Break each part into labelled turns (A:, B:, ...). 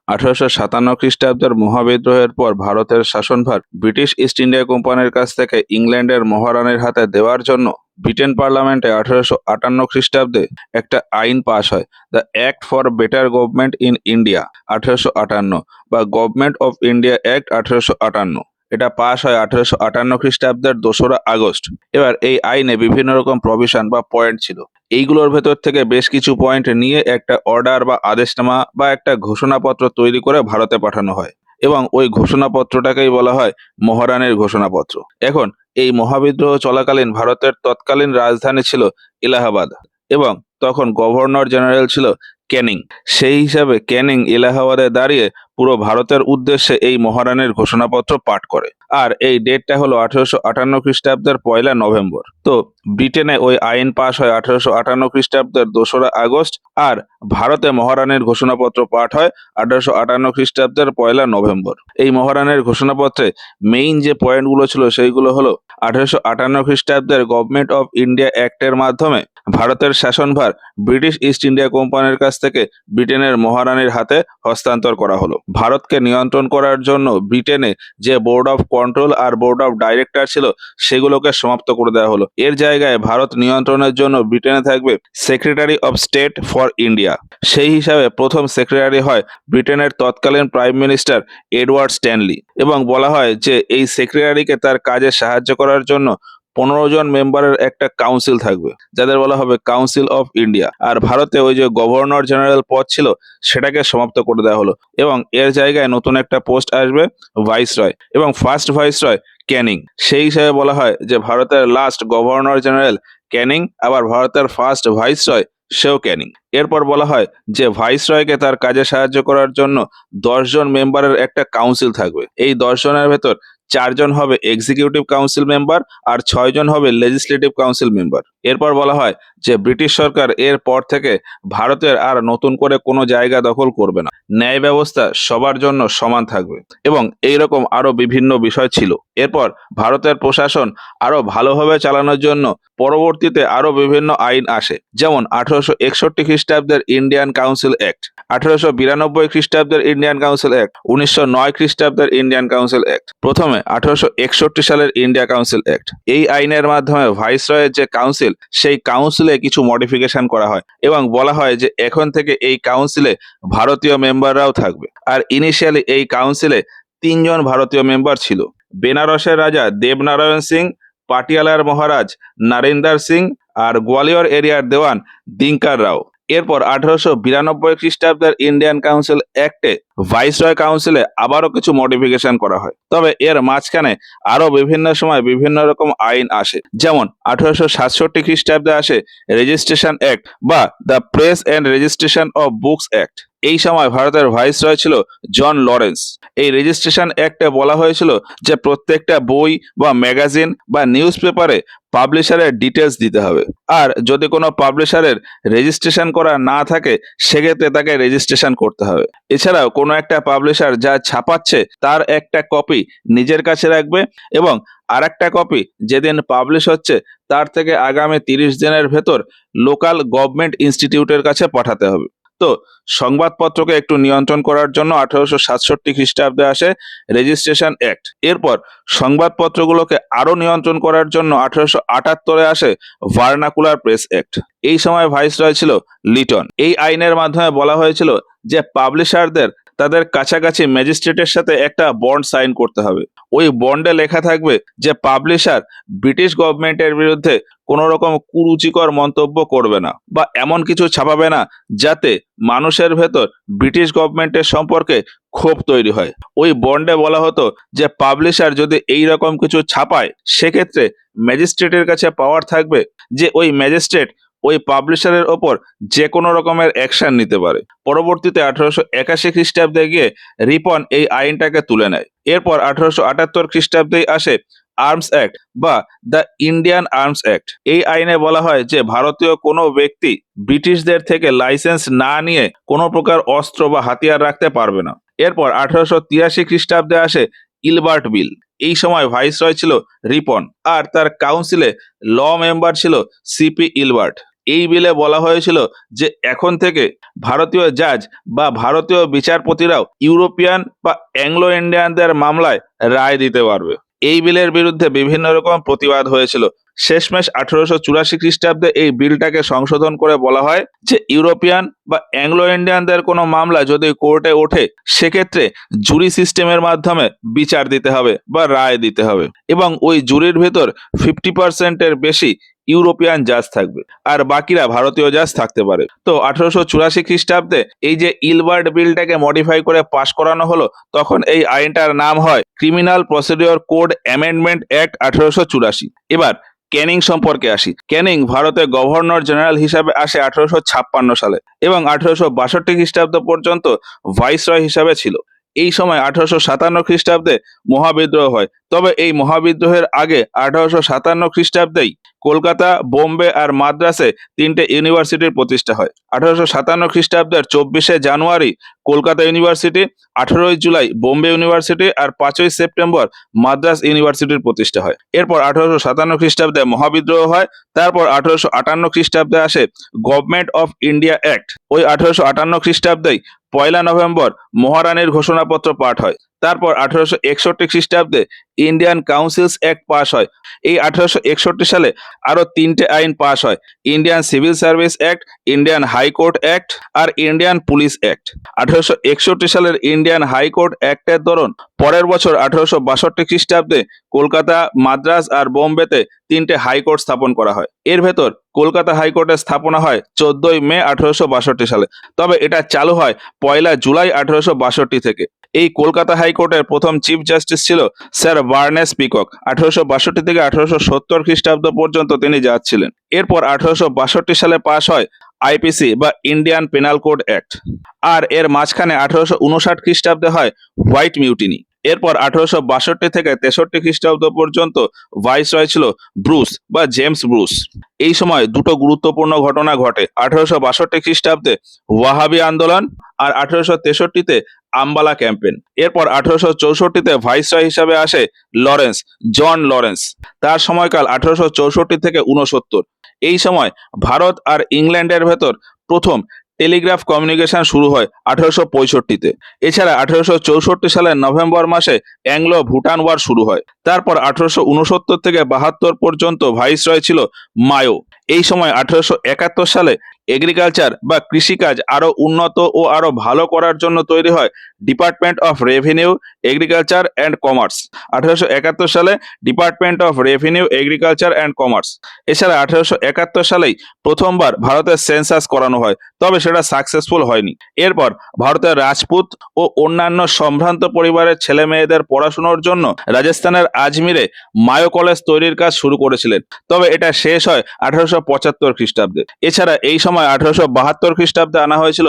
A: 1857 খ্রিস্টাব্দের মহাবিদ্রোহের পর ভারতের শাসনভার ব্রিটিশ ইস্ট ইন্ডিয়া কোম্পানির কাছ থেকে ইংল্যান্ডের মহারানীর হাতে দেওয়ার জন্য ব্রিটেন পার্লামেন্টে 1858 খ্রিস্টাব্দে একটা আইন পাশ হয়, the act for better government in India 1858 বা গভর্নমেন্ট অফ ইন্ডিয়া অ্যাক্ট 1858। এটা পাশ হয় 1858 খ্রিস্টাব্দের 2রা আগস্ট। এবার এই আইনে বিভিন্ন রকম প্রভিশন বা পয়েন্ট ছিল। এইগুলোর ভেতর থেকে বেশ কিছু পয়েন্ট নিয়ে একটা অর্ডার বা আদেশনামা বা একটা ঘোষণাপত্র তৈরি করে ভারতে পাঠানো হয়, এবং ওই ঘোষণাপত্রটাকেই বলা হয় মহারানীর ঘোষণাপত্র। এখন এই মহাবিদ্রোহ চলাকালীন ভারতের তৎকালীন রাজধানী ছিল এলাহাবাদ, এবং তখন গভর্নর জেনারেল ছিল ক্যানিং। সেই হিসাবে ক্যানিং এলাহাবাদে দাঁড়িয়ে পুরো ভারতের উদ্দেশ্যে এই মহারানীর ঘোষণাপত্র পাঠ করে। আর এই ডেটটা হলো 1858 খ্রিস্টাব্দের 1 নভেম্বর। তো ব্রিটেনে ওই আইন পাশ হয় 1858 খ্রিস্টাব্দের 2রা আগস্ট, আর ভারতে মহারানীর ঘোষণাপত্র পাঠ হয় 1858 খ্রিস্টাব্দের 1 নভেম্বর। এই মহারানীর ঘোষণাপত্রে মেইন যে পয়েন্টগুলো ছিল সেইগুলো হলো 1858 খ্রিস্টাব্দের গভর্নমেন্ট অফ ইন্ডিয়া অ্যাক্টের মাধ্যমে ভারতের শাসনভার ব্রিটিশ ইস্ট ইন্ডিয়া কোম্পানির কাছ থেকে ব্রিটেনের মহারানীর হাতে হস্তান্তর করা হলো। ভারতকে নিয়ন্ত্রণ করার জন্য ব্রিটেনে যে বোর্ড অফ কন্ট্রোল আর বোর্ড অফ ডাইরেক্টর ছিল সেগুলোকে সমাপ্ত করে দেওয়া হলো। এর জায়গায় ভারত নিয়ন্ত্রণের জন্য ব্রিটেনে থাকবে secretary of state for India. সেই হিসাবে প্রথম সেক্রেটারি হয় ব্রিটেনের তৎকালীন প্রাইম মিনিস্টার এডওয়ার্ড স্ট্যানলি, এবং বলা হয় যে এই সেক্রেটারিকে তার কাজে সাহায্য করার জন্য 15 জন মেম্বারের একটা কাউন্সিল থাকবে, যাদের বলা হবে কাউন্সিল অফ ইন্ডিয়া। আর ভারতে ওই যে গভর্নর জেনারেল পদ ছিল সেটাকে সমাপ্ত করে দেওয়া হলো, এবং এর জায়গায় নতুন একটা পোস্ট আসবে ভাইসরয়, এবং ফার্স্ট ভাইসরয় ক্যানিং। সেই হিসাবে বলা হয় যে ভারতের লাস্ট গভর্নর জেনারেল ক্যানিং, আবার ভারতের ফার্স্ট ভাইসরয় সেও ক্যানিং। এরপর বলা হয় যে ভাইসরয়কে তার কাজে সাহায্য করার জন্য 10 জন মেম্বারের একটা কাউন্সিল থাকবে। এই 10 জনের ভেতর 4 জন হবে এক্সিকিউটিভ কাউন্সিল মেম্বার আর 6 জন হবে লেজিসলেটিভ কাউন্সিল মেম্বার। এরপর বলা হয় যে ব্রিটিশ সরকার এর পর থেকে ভারতের আর নতুন করে কোনো জায়গা দখল করবে না, ন্যায় ব্যবস্থা সবার জন্য সমান থাকবে, এবং এইরকম আরো বিভিন্ন বিষয় ছিল। এরপর ভারতের প্রশাসন আরো ভালোভাবে চালানোর জন্য পরবর্তীতে আরো বিভিন্ন আইন আসে, যেমন 1861 খ্রিস্টাব্দের ইন্ডিয়ান কাউন্সিল অ্যাক্ট, 1892 খ্রিস্টাব্দের ইন্ডিয়ান কাউন্সিল অ্যাক্ট, 1909 খ্রিস্টাব্দের ইন্ডিয়ান কাউন্সিল অ্যাক্ট। প্রথমে 1861 সালের ইন্ডিয়া কাউন্সিল অ্যাক্ট। এই আইনের মাধ্যমে ভাইসরয়ের যে কাউন্সিল, সেই কাউন্সিলে কিছু মডিফিকেশন করা হয়, এবং বলা হয় যে এখন থেকে এই কাউন্সিলে ভারতীয় মেম্বাররাও থাকবে। আর ইনিশিয়ালি এই কাউন্সিলে 3 জন ভারতীয় মেম্বার ছিল, বেনারসের রাজা দেবনারায়ণ সিং, পাটিয়ালার মহারাজ নারিন্দর সিং, আর গোয়ালিয়র এরিয়ার দেওয়ান দিনকার রাও। এরপর 1892 খ্রিস্টাব্দের ইন্ডিয়ান কাউন্সিল অ্যাক্টে ভাইসরয় কাউন্সিলে আবারও কিছু মডিফিকেশন করা হয়। তবে এর মাঝখানে আরো বিভিন্ন সময় বিভিন্ন রকম আইন আসে, যেমন 1867 খ্রিস্টাব্দে আসে রেজিস্ট্রেশন অ্যাক্ট বা the press and registration of books act. এই সময় ভারতের ভাইসরয় ছিল জন লরেন্স। এই রেজিস্ট্রেশন অ্যাক্টে বলা হয়েছিল যে প্রত্যেকটা বই বা ম্যাগাজিন বা নিউজ পেপারে পাবলিশারের ডিটেলস দিতে হবে, আর যদি কোনো পাবলিশারের রেজিস্ট্রেশন করা না থাকে সেক্ষেত্রে তাকে রেজিস্ট্রেশন করতে হবে। এছাড়াও কোনো একটা পাবলিশার যা ছাপাচ্ছে তার একটা কপি নিজের কাছে রাখবে, এবং আর একটা কপি যেদিন পাবলিশ হচ্ছে তার থেকে আগামী 30 দিনের ভেতর লোকাল গভর্নমেন্ট ইনস্টিটিউটের কাছে পাঠাতে হবে। তো সংবাদপত্রকে একটু নিয়ন্ত্রণ করার জন্য 1867 খ্রিস্টাব্দে আসে রেজিস্ট্রেশন অ্যাক্ট। এরপর সংবাদপত্রগুলোকে আরো নিয়ন্ত্রণ করার জন্য 1878 আসে ভার্নাকুলার প্রেস অ্যাক্ট। এই সময় ভাইসরয় ছিল লিটন। এই আইনের মাধ্যমে বলা হয়েছিল যে পাবলিশারদের তাদের কাছাকাছি ম্যাজিস্ট্রেটের সাথে একটা বন্ড সাইন করতে হবে। ওই বন্ডে লেখা থাকবে যে পাবলিশার ব্রিটিশ গভর্নমেন্টের বিরুদ্ধে কোনো রকম কুরুচিকর মন্তব্য করবে না, বা এমন কিছু ছাপাবে না যাতে মানুষের ভেতর ব্রিটিশ গভর্নমেন্টের সম্পর্কে ক্ষোভ তৈরি হয়। ওই বন্ডে বলা হতো যে পাবলিশার যদি এই রকম কিছু ছাপায় সেক্ষেত্রে ম্যাজিস্ট্রেটের কাছে পাওয়ার থাকবে যে ওই ম্যাজিস্ট্রেট ওই পাবলিশারের ওপর যে কোনো রকমের অ্যাকশন নিতে পারে। পরবর্তীতে 1881 খ্রিস্টাব্দে গিয়ে রিপন এই আইনটাকে তুলে নেয়। এরপর 1878 খ্রিস্টাব্দেই আসে আর্মস অ্যাক্ট বা দ্য ইন্ডিয়ান আর্মস অ্যাক্ট। এই আইনে বলা হয় যে ভারতীয় কোনো ব্যক্তি ব্রিটিশদের থেকে লাইসেন্স না নিয়ে কোনো প্রকার অস্ত্র বা হাতিয়ার রাখতে পারবে না। এরপর 1883 খ্রিস্টাব্দে আসে ইলবার্ট বিল। এই সময় ভাইসরয় ছিল রিপন, আর তার কাউন্সিলে ল মেম্বার ছিল সিপি ইলবার্ট। এই বিলে বলা হয়েছিল যে এখন থেকে ভারতীয় জাজ বা ভারতীয় বিচারপতিরাও ইউরোপিয়ান বা অ্যাংলো ইন্ডিয়ানদের মামলায় রায় দিতে পারবে। এই বিলের বিরুদ্ধে বিভিন্ন রকম প্রতিবাদ হয়েছিল। শেষমেশ 1884 খ্রিস্টাব্দে এই বিলটাকে সংশোধন করে বলা হয় যে ইউরোপিয়ান বা অ্যাংলো ইন্ডিয়ানদের কোনো মামলা যদি কোর্টে ওঠে সেক্ষেত্রে জুরি সিস্টেমের মাধ্যমে বিচার দিতে হবে বা রায় দিতে হবে, এবং ওই জুরির ভেতর 50%-এর বেশি ইউরোপিয়ান জাজ থাকবে আর বাকিরা ভারতীয় জাজ থাকতে পারে। তো 1884 খ্রিস্টাব্দে এই যে ইলবার্ট বিলটাকে মডিফাই করে পাশ করানো হলো, তখন এই আইনটার নাম হয় criminal procedure code amendment act 1884। এবার ক্যানিং সম্পর্কে আসি। ক্যানিং ভারতের গভর্নর জেনারেল হিসাবে আসে 1856 সালে এবং 1862 খ্রিস্টাব্দ পর্যন্ত ভাইসরয় হিসাবে ছিল। এই সময় 1857 খ্রিস্টাব্দে মহাবিদ্রোহ হয়। তবে এই মহাবিদ্রোহের আগে 1857 খ্রিস্টাব্দেই কলকাতা, বোম্বে আর মাদ্রাসে 3টে ইউনিভার্সিটির প্রতিষ্ঠা হয়। 1857 খ্রিস্টাব্দের 24শে জানুয়ারি কলকাতা ইউনিভার্সিটি, 18ই জুলাই বোম্বে ইউনিভার্সিটি আর 5ই সেপ্টেম্বর মাদ্রাস ইউনিভার্সিটির প্রতিষ্ঠা হয়। এরপর 1857 খ্রিস্টাব্দে মহাবিদ্রোহ হয়। তারপর 1858 খ্রিস্টাব্দে আসে গভর্নমেন্ট অফ ইন্ডিয়া অ্যাক্ট। ওই 1858 খ্রিস্টাব্দেই 1 নভেম্বর মহারানীর ঘোষণাপত্র পাঠ হয়। তারপর 1861 খ্রিস্টাব্দে ইন্ডিয়ান কাউন্সিলস অ্যাক্ট পাস হয়। এই 1861 সালে আরো 3টে আইন পাস হয়: Indian civil service act, Indian high court act আর ইন্ডিয়ান পুলিশ অ্যাক্ট। 1861 সালের ইন্ডিয়ান হাইকোর্ট অ্যাক্টের দরুন পরের বছর 1862 খ্রিস্টাব্দে কলকাতা, মাদ্রাস আর বোম্বেতে 3টে হাইকোর্ট স্থাপন করা হয়। এর ভেতর কলকাতা হাইকোর্টের স্থাপনা হয় 14ই মে 1862 সালে। তবে এটা চালু হয় 1 জুলাই 1862 থেকে। এই কলকাতা হাইকোর্টের প্রথম চিফ জাস্টিস ছিল স্যার বার্নেস পিকক। 1862 থেকে 1870 খ্রিস্টাব্দ পর্যন্ত তিনি জাজ ছিলেন। এরপর 1862 সালে পাশ হয় আইপিসি বা ইন্ডিয়ান পেনাল কোড অ্যাক্ট। আর এর মাঝখানে 1859 খ্রিস্টাব্দে হয় হোয়াইট মিউটিনি। এরপর 1862 থেকে 63 খ্রিস্টাব্দ পর্যন্ত ভাইসরয় ছিল ব্রুস বা জেমস ব্রুস। এই সময় দুটো গুরুত্বপূর্ণ ঘটনা ঘটে। 1862 খ্রিস্টাব্দে ওয়াহাবি আন্দোলন আর 1863-তে আম্বালা ক্যাম্পেন। এরপর 1864-তে ভাইসরয় হিসাবে আসে লরেন্স, জন লরেন্স। তার সময়কাল 1864 থেকে 69। এই সময় ভারত আর ইংল্যান্ডের ভেতর প্রথম টেলিগ্রাফ কমিউনিকেশন শুরু হয় 1865-তে। এছাড়া 1864 সালের নভেম্বর মাসে অ্যাংলো ভুটান ওয়ার শুরু হয়। তারপর 1869 থেকে 72 পর্যন্ত ভাইসরয় ছিল মায়ো। এই সময় 1871 সালে এগ্রিকালচার বা কৃষিকাজ আরো উন্নত ও আরো ভালো করার জন্য তৈরি হয় department of revenue, agriculture and commerce. 1871 সালে department of revenue, agriculture and commerce. এছাড়া 1871 সালেই প্রথমবার ভারতের সেন্সাস করানো হয়, তবে সেটা সাকসেসফুল হয়নি। এরপর ভারতের রাজপুত ও অন্যান্য সম্ভ্রান্ত পরিবারের ছেলে মেয়েদের পড়াশোনার জন্য রাজস্থানের আজমিরে মায়ো কলেজ তৈরির কাজ শুরু করেছিলেন। তবে এটা শেষ হয় 1875 খ্রিস্টাব্দে। এছাড়া এই সময় 1872 খ্রিস্টাব্দে আনা হয়েছিল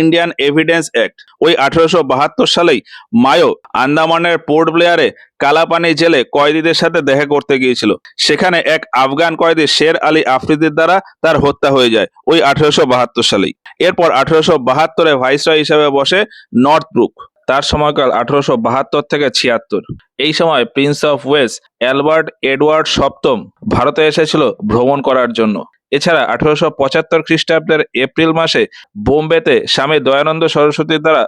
A: ইন্ডিয়ান এভিডেন্স অ্যাক্ট। ওই 1872 সালেই মায়ো আন্দামানের পোর্ট ব্লেয়ারে কালাপানি জেলে কয়েদিদের সাথে দেখা করতে গিয়েছিল। সেখানে এক আফগান কয়েদি শের আলী আফ্রিদির দ্বারা তার হত্যা হয়ে যায় ওই 1872 সালেই। এরপর 1872-এ ভাইসরয় হিসেবে বসে নর্থ ব্রুক। তার সময়কাল 1872 থেকে 76। এই সময় Prince of Wales Albert Edward সপ্তম ভারতে এসেছিল ভ্রমণ করার জন্য। এছাড়া 1875 খ্রিস্টাব্দের এপ্রিল মাসে বোম্বেতে স্বামী দয়ানন্দ সরস্বতীর দ্বারা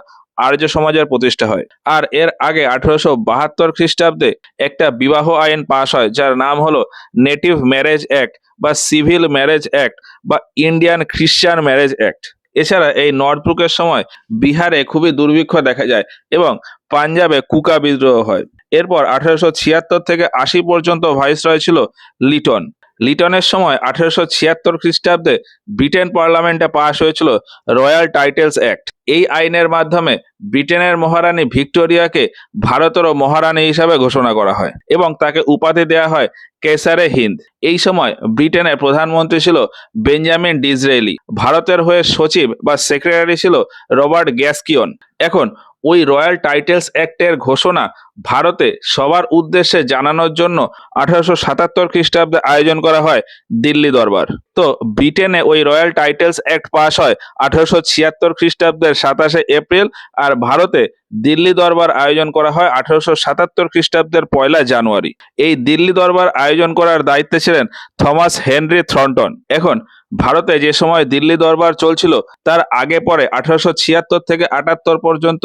A: আর্য সমাজের প্রতিষ্ঠা হয়। আর এর আগে 1872 খ্রিস্টাব্দে একটা বিবাহ আইন পাশ হয় যার নাম হলো নেটিভ ম্যারেজ অ্যাক্ট বা সিভিল ম্যারেজ অ্যাক্ট বা ইন্ডিয়ান খ্রিস্টান ম্যারেজ অ্যাক্ট। এছাড়া এই নর্থ ব্রুকের সময় বিহারে খুবই দুর্ভিক্ষ দেখা যায় এবং পাঞ্জাবে কুকা বিদ্রোহ হয়। এরপর 1876 থেকে 80 পর্যন্ত ভাইসরয় ছিল লিটন। লিটনের সময় 1876 খ্রিস্টাব্দে ব্রিটেন পার্লামেন্টে পাশ হয়েছিল রয়্যাল টাইটেলস অ্যাক্ট। এই আইনের মাধ্যমে ব্রিটেনের মহারানী ভিক্টোরিয়াকে ভারতেরও মহারানী হিসাবে ঘোষণা করা হয় এবং তাকে উপাধি দেওয়া হয় কেসারে হিন্দ। এই সময় ব্রিটেনের প্রধানমন্ত্রী ছিল বেঞ্জামিন ডিসরেলি। ভারতের হয়ে সচিব বা সেক্রেটারি ছিল রবার্ট গ্যাস্কিয়ন। এখন ওই রয়্যাল টাইটেলস অ্যাক্টের ঘোষণা ভারতে সবার উদ্দেশ্যে জানানোর জন্য 1877 খ্রিস্টাব্দে আয়োজন করা হয় দিল্লি দরবার। তো ব্রিটেনে ওই রয়্যাল টাইটেলস অ্যাক্ট পাস হয় 1876 খ্রিস্টাব্দের 27শে এপ্রিল, আর ভারতে দিল্লি দরবার আয়োজন করা হয় 1877 খ্রিস্টাব্দের 1লা জানুয়ারি। এই দিল্লি দরবার আয়োজন করার দায়িত্বে ছিলেন থমাস হেনরি থর্নটন। এখন ভারতে যে সময় দিল্লি দরবার চলছিল তার আগে পরে 1876 থেকে 78 পর্যন্ত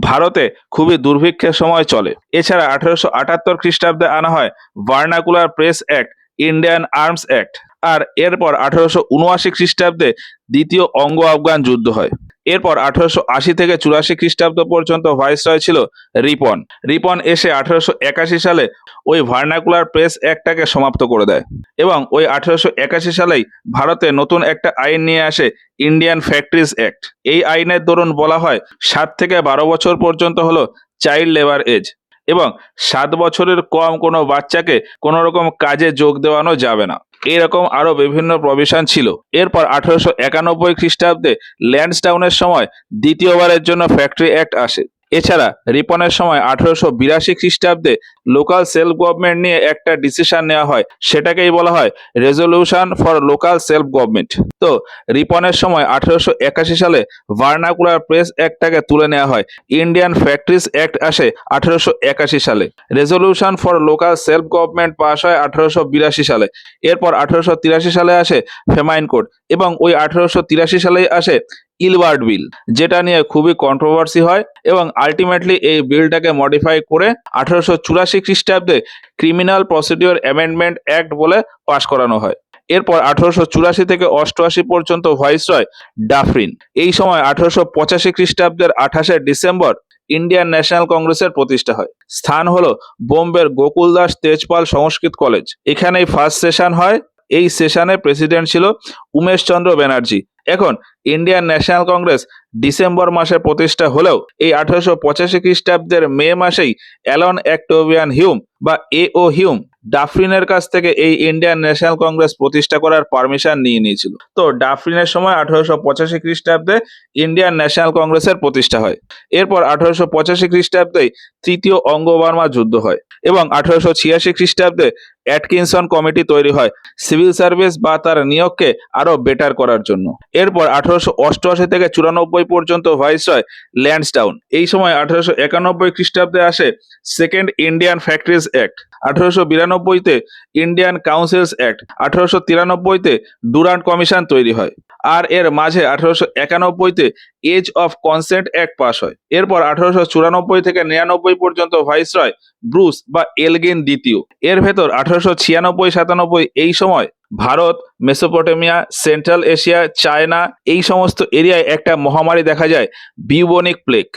A: ভারতে খুবই দুর্ভিক্ষের সময় চলে। এছাড়া 1878 খ্রিস্টাব্দে আনা হয় vernacular press act, Indian arms act, আর এরপর 1879 খ্রিস্টাব্দে দ্বিতীয় অঙ্গ আফগান যুদ্ধ হয়। এরপর 1880 থেকে 84 খ্রিস্টাব্দ পর্যন্ত ভাইসরয় ছিল রিপন। রিপন এসে 1881 সালে ওই ভার্নাকুলার প্রেস অ্যাক্টটাকে সমাপ্ত করে দেয় এবং ওই 1881 সালেই ভারতে নতুন একটা আইন নিয়ে আসে, ইন্ডিয়ান ফ্যাক্টরিজ অ্যাক্ট। এই আইনের দরুন বলা হয় 7 থেকে 12 বছর পর্যন্ত হলো চাইল্ড লেবার এজ এবং 7 বছরের কম কোনো বাচ্চাকে কোনো রকম কাজে যোগ দেওয়ানো যাবে না। এরকম আরো বিভিন্ন প্রভিশন ছিল। এরপর 1891 খ্রিস্টাব্দে ল্যান্সডাউনের সময় দ্বিতীয়বারের জন্য ফ্যাক্টরি অ্যাক্ট আসে। এছাড়া রিপনের সময় 1882 খ্রিস্টাব্দে লোকাল সেলফ গভর্নমেন্ট নিয়ে একটা ডিসিশন নেওয়া হয়, সেটাকেই বলা হয় resolution for local self government. তো রিপনের সময় 1881 সালে ভার্নাকুলার প্রেস অ্যাক্টটাকে তুলে নেওয়া হয়, ইন্ডিয়ান ফ্যাক্টরিজ অ্যাক্ট আসে 1881 সালে, resolution for local self government pass হয় 1882 সালে। এরপর 1883 সালে আসে ফেমাইন কোড এবং ওই 1883 সালেই আসে ইলবার্ট বিল, যেটা নিয়ে খুবই কন্ট্রোভার্সি হয় এবং আলটিমেটলি এই বিলটাকে মডিফাই করে 1884 খ্রিস্টাব্দে ক্রিমিনাল প্রসিডিওর অ্যামেন্ডমেন্ট অ্যাক্ট বলে পাশ করানো হয়। এরপর 1884 থেকে 88 পর্যন্ত ভাইসরয় ডাফরিন। এই সময় 1885 খ্রিস্টাব্দের 28শে ডিসেম্বর ইন্ডিয়ান ন্যাশনাল কংগ্রেসের প্রতিষ্ঠা হয়। স্থান হলো বোম্বের গোকুলদাস তেজপাল সংস্কৃত কলেজ। এখানেই ফার্স্ট সেশন হয়। এই সেশনে প্রেসিডেন্ট ছিল উমেশ চন্দ্র ব্যানার্জি। এখন ইন্ডিয়ান ন্যাশনাল কংগ্রেস ডিসেম্বর মাসে প্রতিষ্ঠা হলেও এই 1885 খ্রিস্টাব্দের মে মাসেই অ্যালন অক্টেভিয়ান হিউম বা এ.ও. হিউম ডাফরিনের কাছ থেকে এই ইন্ডিয়ান ন্যাশনাল কংগ্রেস প্রতিষ্ঠা করার পারমিশন নিয়ে নিয়েছিল। তো ডাফরিনের সময় 1885 খ্রিস্টাব্দে ইন্ডিয়ান ন্যাশনাল কংগ্রেসের প্রতিষ্ঠা হয়। এরপর 1885 খ্রিস্টাব্দে তৃতীয় অঙ্গ-বার্মা যুদ্ধ হয় এবং 1886 খ্রিস্টাব্দে অ্যাটকিনসন কমিটি তৈরি হয় সিভিল সার্ভিস বা তার নিয়োগকে আরো বেটার করার জন্য। এরপর 1888 থেকে 94 পর্যন্ত ভাইসরয় ল্যান্সডাউন। এই সময় 1891 খ্রিস্টাব্দে আসে সেকেন্ড ইন্ডিয়ান ফ্যাক্টরিজ অ্যাক্ট, 1892-তে ইন্ডিয়ান কাউন্সিলস অ্যাক্ট, 1893-তে ডুরান্ট কমিশন তৈরি হয়, আর এর মাঝে 1891-তে age of consent act pass হয়। এরপর 1894 থেকে 99 পর্যন্ত ভাইসরয় ব্রুস বা এলগিন দ্বিতীয়। এর ভেতর 1896-97 এই সময় Bharat, Mesopotamia, central Asia, China এই সমস্ত এরিয়ায় একটা মহামারী দেখা যায়, বিউবনিক প্লেগ।